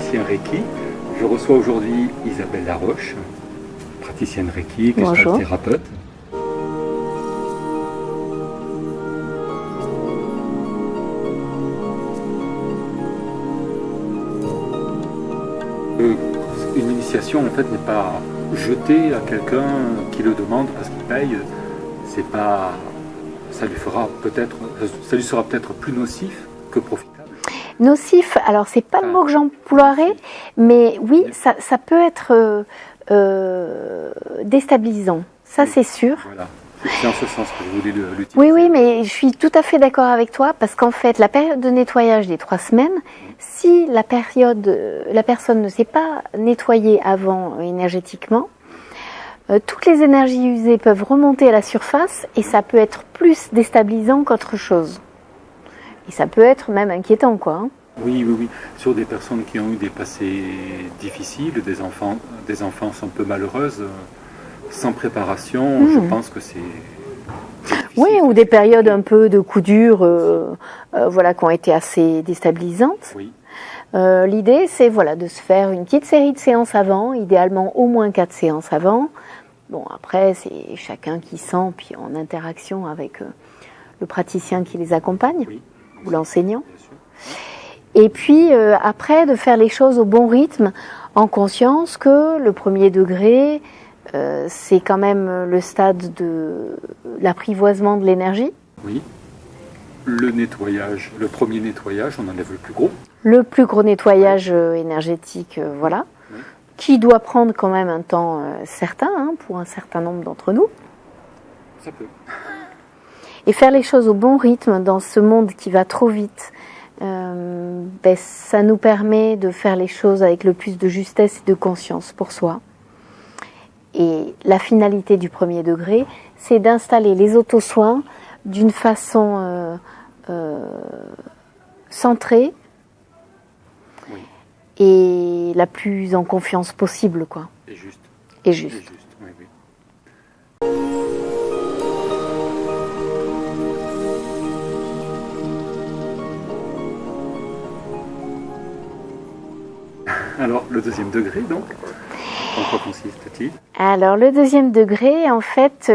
praticien Reiki. Je reçois aujourd'hui Isabelle Laroche, praticienne Reiki, Bonjour. thérapeute. Une initiation en fait n'est pas jetée à quelqu'un qui le demande parce qu'il paye. C'est pas, ça lui sera peut-être plus nocif que profitable. Nocif, alors c'est pas le mot que j'emploierais, mais oui, ça peut être déstabilisant, ça Oui, c'est sûr. Voilà, c'est en ce sens que je voulais l'utiliser. Oui, mais je suis tout à fait d'accord avec toi, parce qu'en fait, la période de nettoyage des 3 semaines, si la personne ne s'est pas nettoyée avant énergétiquement, toutes les énergies usées peuvent remonter à la surface et ça peut être plus déstabilisant qu'autre chose. Et ça peut être même inquiétant, quoi. Hein. Oui. Sur des personnes qui ont eu des passés difficiles, des enfances un peu malheureuses, sans préparation, je pense que c'est difficile. Oui, ou des périodes un peu de coups durs, voilà, qui ont été assez déstabilisantes. Oui. L'idée, c'est voilà, de se faire une petite série de séances avant, idéalement au moins 4 séances avant. Bon, après, c'est chacun qui sent, puis en interaction avec le praticien qui les accompagne, Oui. ou l'enseignant. Bien sûr. Et puis, après, de faire les choses au bon rythme, en conscience que le premier degré, c'est quand même le stade de l'apprivoisement de l'énergie. Oui. Le nettoyage, le premier nettoyage, on enlève le plus gros. Le plus gros nettoyage énergétique, voilà, Oui. qui doit prendre quand même un temps certain, hein, pour un certain nombre d'entre nous. Ça peut. Et faire les choses au bon rythme dans ce monde qui va trop vite, ça nous permet de faire les choses avec le plus de justesse et de conscience pour soi. Et la finalité du premier degré, c'est d'installer les auto-soins d'une façon centrée, Oui. et la plus en confiance possible, quoi. Et juste. Et juste. Et juste. Oui. Alors, le deuxième degré, donc, en quoi consiste-t-il? Alors, le deuxième degré, en fait,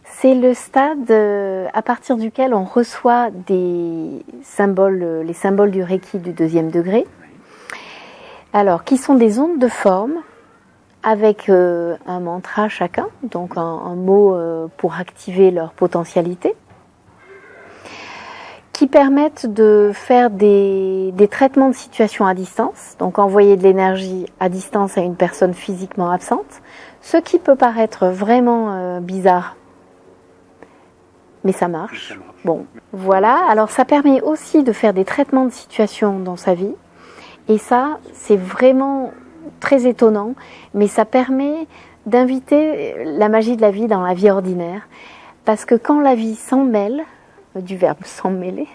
c'est le stade à partir duquel on reçoit des symboles, les symboles du Reiki du deuxième degré. Alors, qui sont des ondes de forme avec un mantra chacun, donc un mot pour activer leur potentialité, qui permettent de faire des traitements de situation à distance, donc envoyer de l'énergie à distance à une personne physiquement absente, ce qui peut paraître vraiment bizarre, mais ça marche. Bon, voilà, alors ça permet aussi de faire des traitements de situation dans sa vie, et ça, c'est vraiment très étonnant, mais ça permet d'inviter la magie de la vie dans la vie ordinaire, parce que quand la vie s'en mêle, du verbe s'en mêler,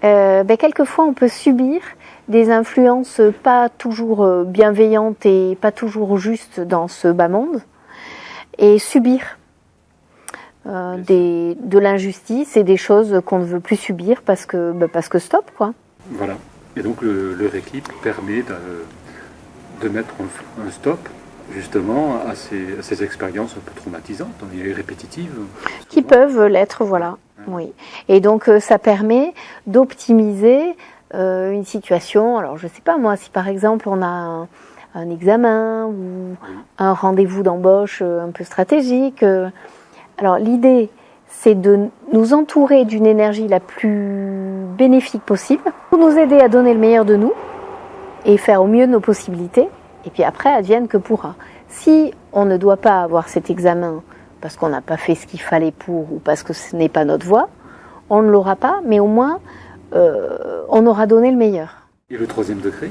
quelquefois on peut subir des influences pas toujours bienveillantes et pas toujours justes dans ce bas monde, et subir de l'injustice et des choses qu'on ne veut plus subir parce que stop, quoi. Voilà. Et donc le Reiki permet de mettre un stop justement à ces expériences un peu traumatisantes et répétitives. Qui peuvent l'être, voilà. Oui. Et donc ça permet d'optimiser une situation. Alors je ne sais pas moi, si par exemple on a un examen ou un rendez-vous d'embauche un peu stratégique. Alors l'idée, c'est de nous entourer d'une énergie la plus bénéfique possible pour nous aider à donner le meilleur de nous et faire au mieux de nos possibilités. Et puis après, advienne que pourra. Si on ne doit pas avoir cet examen parce qu'on n'a pas fait ce qu'il fallait pour ou parce que ce n'est pas notre voie, on ne l'aura pas, mais au moins on aura donné le meilleur. Et le troisième degré?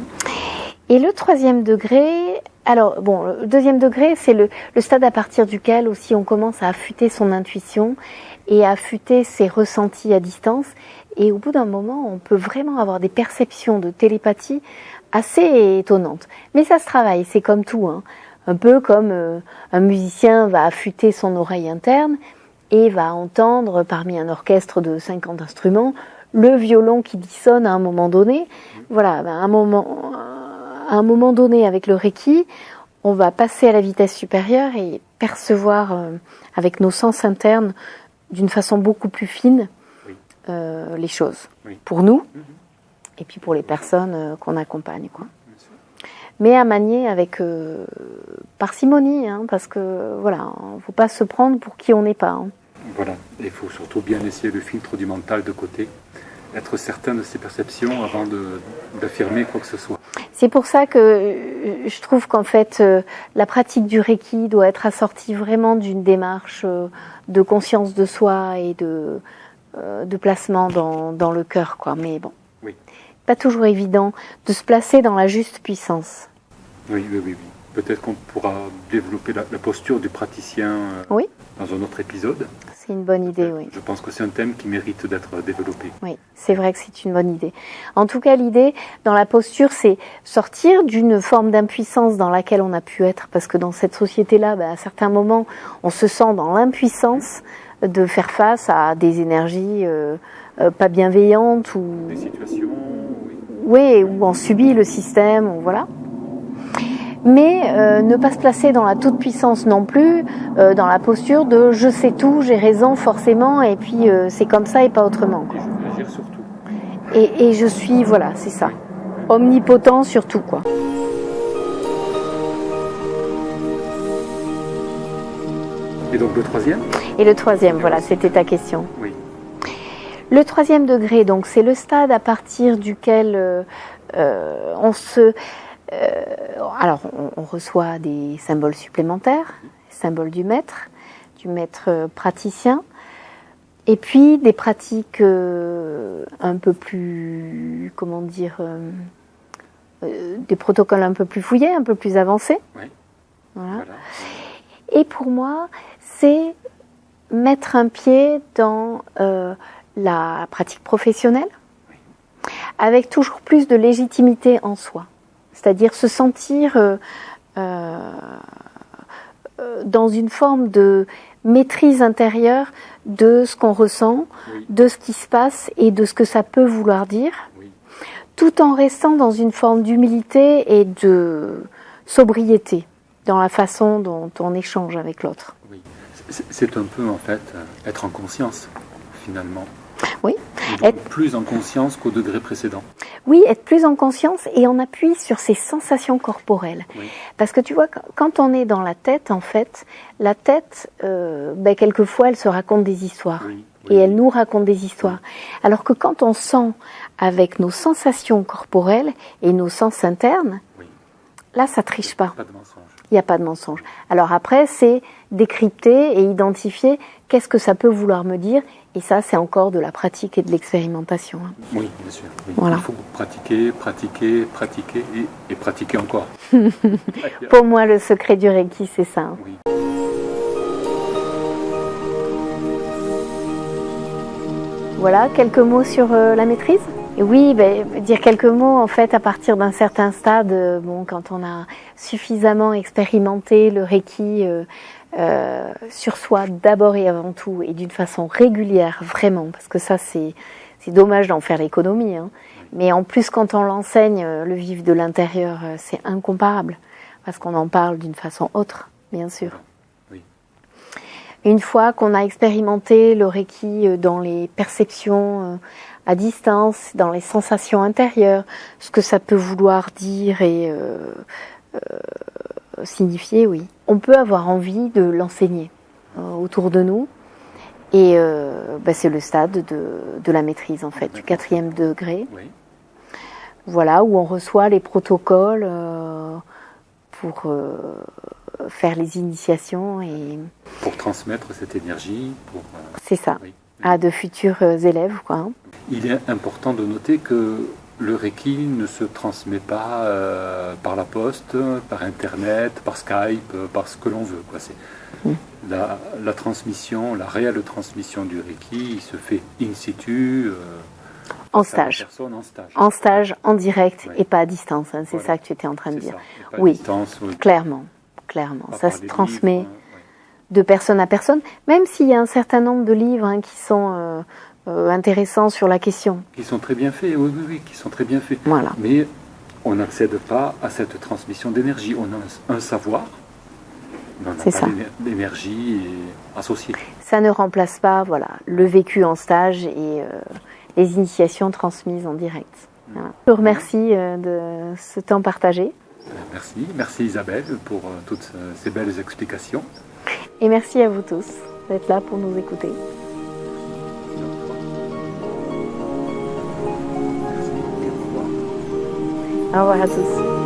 Et le troisième degré, alors bon, le deuxième degré, c'est le stade à partir duquel aussi on commence à affûter son intuition et à affûter ses ressentis à distance. Et au bout d'un moment, on peut vraiment avoir des perceptions de télépathie assez étonnantes. Mais ça se travaille, c'est comme tout, hein. Un peu comme un musicien va affûter son oreille interne et va entendre parmi un orchestre de 50 instruments le violon qui dissonne à un moment donné. Voilà, à un moment, à un moment donné, avec le Reiki, on va passer à la vitesse supérieure et percevoir avec nos sens internes d'une façon beaucoup plus fine les choses. Oui. Pour nous et puis pour les personnes qu'on accompagne, quoi. Mais à manier avec parcimonie, hein, parce que voilà, il ne faut pas se prendre pour qui on n'est pas. Hein. Voilà, il faut surtout bien essayer le filtre du mental de côté, être certain de ses perceptions avant d'affirmer quoi que ce soit. C'est pour ça que je trouve qu'en fait, la pratique du Reiki doit être assortie vraiment d'une démarche de conscience de soi et de placement dans le cœur, quoi. Mais bon, pas toujours évident de se placer dans la juste puissance. Oui. Peut-être qu'on pourra développer la posture du praticien dans un autre épisode. C'est une bonne idée, oui. Je pense que c'est un thème qui mérite d'être développé. Oui, c'est vrai que c'est une bonne idée. En tout cas, l'idée dans la posture, c'est sortir d'une forme d'impuissance dans laquelle on a pu être, parce que dans cette société-là, à certains moments, on se sent dans l'impuissance de faire face à des énergies pas bienveillantes ou des situations, où on subit le système, voilà. Mais ne pas se placer dans la toute-puissance non plus, dans la posture de je sais tout, j'ai raison forcément, et puis c'est comme ça et pas autrement. Quoi. Et je veux agir sur tout. Et je suis, voilà, c'est ça. Omnipotent sur tout, quoi. Et donc le troisième ? Et le troisième, voilà, c'était ta question. Oui. Le troisième degré, donc c'est le stade à partir duquel on se... alors, on reçoit des symboles supplémentaires, symboles du maître praticien, et puis des pratiques un peu plus, comment dire, des protocoles un peu plus fouillés, un peu plus avancés. Oui. Voilà. Et pour moi, c'est mettre un pied dans la pratique professionnelle, avec toujours plus de légitimité en soi. C'est-à-dire se sentir dans une forme de maîtrise intérieure de ce qu'on ressent, de ce qui se passe et de ce que ça peut vouloir dire, tout en restant dans une forme d'humilité et de sobriété dans la façon dont on échange avec l'autre. Oui. C'est un peu en fait être en conscience finalement. Oui. Être plus en conscience qu'au degré précédent. Oui, être plus en conscience et on appuie sur ses sensations corporelles. Oui. Parce que tu vois, quand on est dans la tête, en fait, la tête, quelquefois, elle se raconte des histoires. Oui. Et elle nous raconte des histoires. Alors que quand on sent avec nos sensations corporelles et nos sens internes, là, ça triche pas. Pas de mensonge. Il n'y a pas de mensonge. Alors après, c'est décrypter et identifier qu'est-ce que ça peut vouloir me dire. Et ça, c'est encore de la pratique et de l'expérimentation. Oui, bien sûr. Oui. Voilà. Il faut pratiquer et pratiquer encore. Pour moi, le secret du Reiki, c'est ça. Oui. Voilà, quelques mots sur la maîtrise. Et oui, dire quelques mots, en fait, à partir d'un certain stade, quand on a suffisamment expérimenté le Reiki sur soi d'abord et avant tout, et d'une façon régulière, vraiment, parce que ça, c'est dommage d'en faire l'économie, hein. Mais en plus, quand on l'enseigne, le vivre de l'intérieur, c'est incomparable, parce qu'on en parle d'une façon autre, bien sûr. Oui. Une fois qu'on a expérimenté le Reiki dans les perceptions à distance, dans les sensations intérieures, ce que ça peut vouloir dire et signifier, oui. On peut avoir envie de l'enseigner autour de nous. Et c'est le stade de la maîtrise, en fait, du 4e degré. Oui. Voilà, où on reçoit les protocoles pour faire les initiations. Et pour transmettre cette énergie. C'est ça, à de futurs élèves, quoi. Hein. Il est important de noter que le Reiki ne se transmet pas par la poste, par Internet, par Skype, par ce que l'on veut, quoi. C'est la transmission, la réelle transmission du Reiki, il se fait in situ, en stage, en direct, et pas à distance. Hein, c'est ça que tu étais en train de dire. Oui, distance, clairement. Ça se transmet de personne à personne, même s'il y a un certain nombre de livres qui sont intéressants sur la question. Qui sont très bien faits, oui, qui sont très bien faits. Voilà. Mais on n'accède pas à cette transmission d'énergie. On a un savoir, mais on n'a C'est pas ça. d'énergie associée. Ça ne remplace pas voilà, le vécu en stage et les initiations transmises en direct. Voilà. Je vous remercie de ce temps partagé. Merci Isabelle pour toutes ces belles explications. Et merci à vous tous d'être là pour nous écouter. Au revoir à tous.